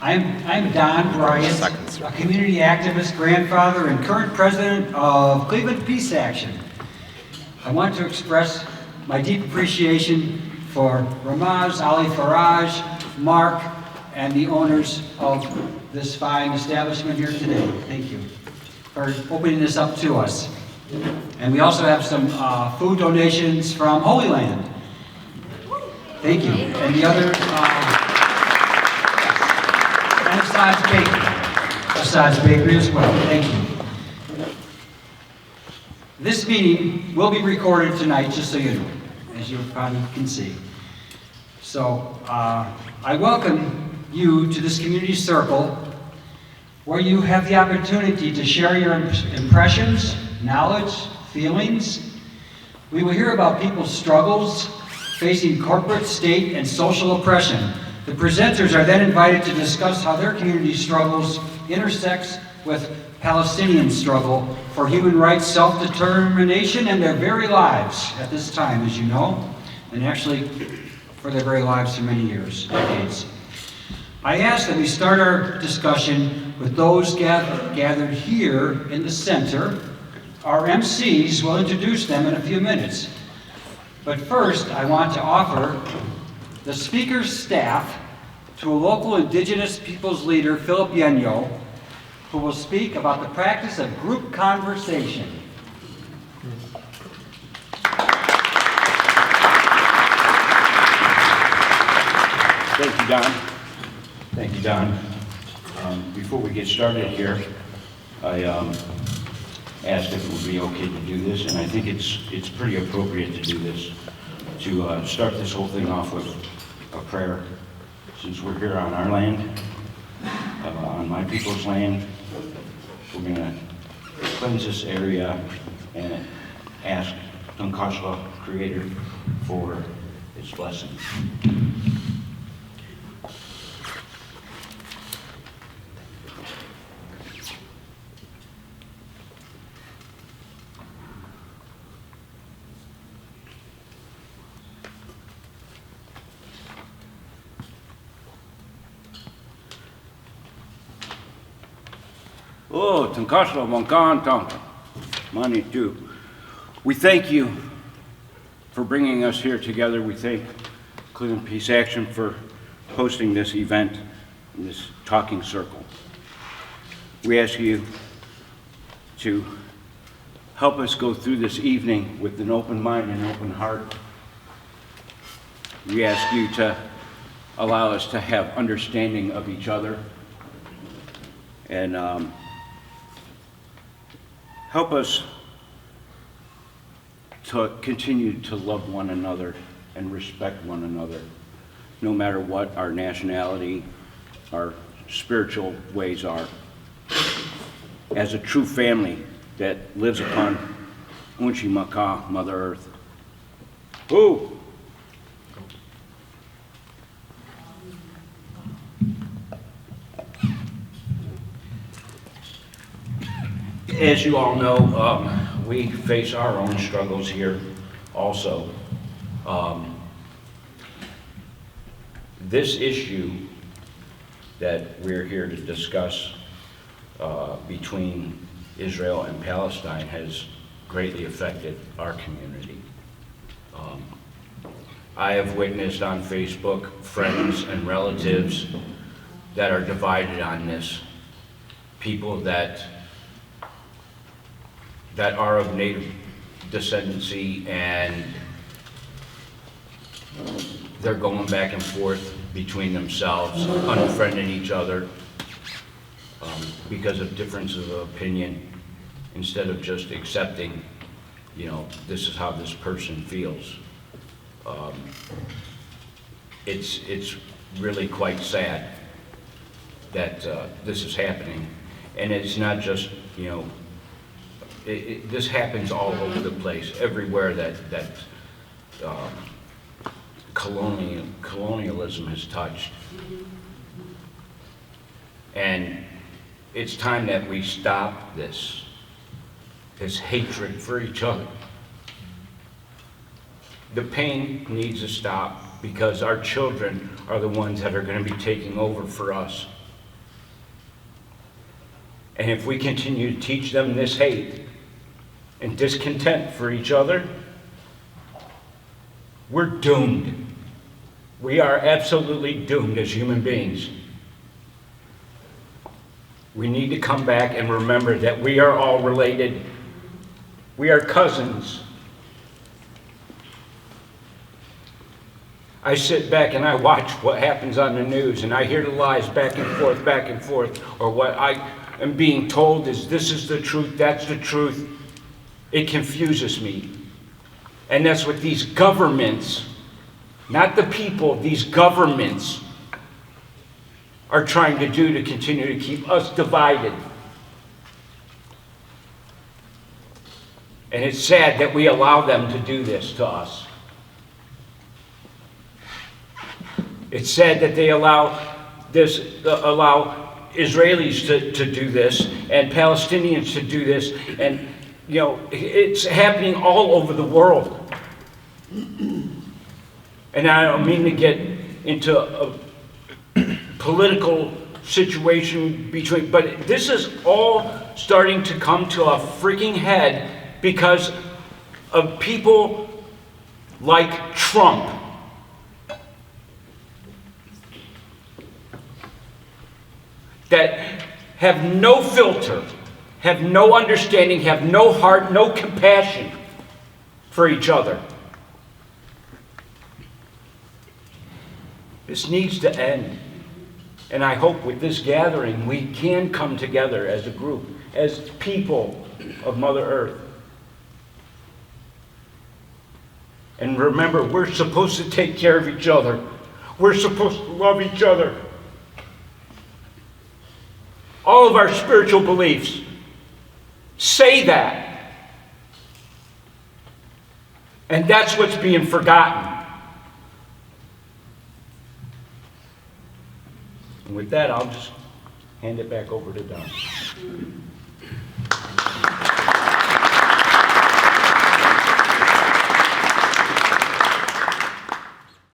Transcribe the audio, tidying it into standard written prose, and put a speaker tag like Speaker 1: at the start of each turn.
Speaker 1: I'm Don Bryant, a community activist, grandfather, and current president of Cleveland Peace Action. I want to express my deep appreciation for Ramaz, Ali Faraj, Mark, and the owners of this fine establishment here today. Thank you for opening this up to us. And we also have some food donations from Holy Land. Thank you. And the other, and Assad's Bakery as well. Thank you. This meeting will be recorded tonight, just so you know, as you probably can see. So I welcome you to this community circle where you have the opportunity to share your impressions, knowledge, feelings. We will hear about people's struggles facing corporate, state, and social oppression. The presenters are then invited to discuss how their community struggles intersects with Palestinian struggle for human rights, self-determination, and their very lives at this time, as you know, and actually for their very lives for many years, decades. I ask that we start our discussion with those gathered here in the center. Our MCs will introduce them in a few minutes. But first, I want to offer the speaker's staff to a local Indigenous peoples leader, Philip Yenyo, who will speak about the practice of group conversation.
Speaker 2: Thank you, Don. Thank you, Don. Before we get started here, I asked if it would be okay to do this, and I think it's pretty appropriate to do this, to start this whole thing off with a prayer. Since we're here on our land, on my people's land, we're going to cleanse this area and ask Tunkashla, Creator, for His blessing. Oh, Tunkashla, Wankan, Tonka, Mani too. We thank you for bringing us here together. We thank Cleveland Peace Action for hosting this event, this talking circle. We ask you to help us go through this evening with an open mind and open heart. We ask you to allow us to have understanding of each other and help us to continue to love one another and respect one another, no matter what our nationality, our spiritual ways are. As a true family that lives upon Unchi Maka, Mother Earth. Ooh. As you all know, we face our own struggles here also. This issue that we're here to discuss between Israel and Palestine has greatly affected our community. I have witnessed on Facebook friends and relatives that are divided on this, people that are of native descendancy, and they're going back and forth between themselves, unfriending each other because of differences of opinion, instead of just accepting, you know, this is how this person feels. It's really quite sad that this is happening, and it's not just, you know, this happens all over the place, everywhere that colonialism has touched. And it's time that we stop this hatred for each other. The pain needs to stop. because our children are the ones that are going to be taking over for us. And if we continue to teach them this hate and discontent for each other, we're doomed. We are absolutely doomed as human beings. We need to come back and remember that we are all related. We are cousins. I sit back and I watch what happens on the news, and I hear the lies back and forth, or what I am being told is this is the truth, that's the truth. It confuses me. And that's what these governments, not the people, these governments are trying to do to continue to keep us divided. And it's sad that we allow them to do this to us. It's sad that they allow Israelis to do this and Palestinians to do this, and you know, it's happening all over the world. And I don't mean to get into a political situation between, but this is all starting to come to a freaking head because of people like Trump. That have no filter, have no understanding, have no heart, no compassion for each other. This needs to end. And I hope with this gathering we can come together as a group, as people of Mother Earth. And remember, we're supposed to take care of each other. We're supposed to love each other. All of our spiritual beliefs say that. And that's what's being forgotten. And with that, I'll just hand it back over to Don.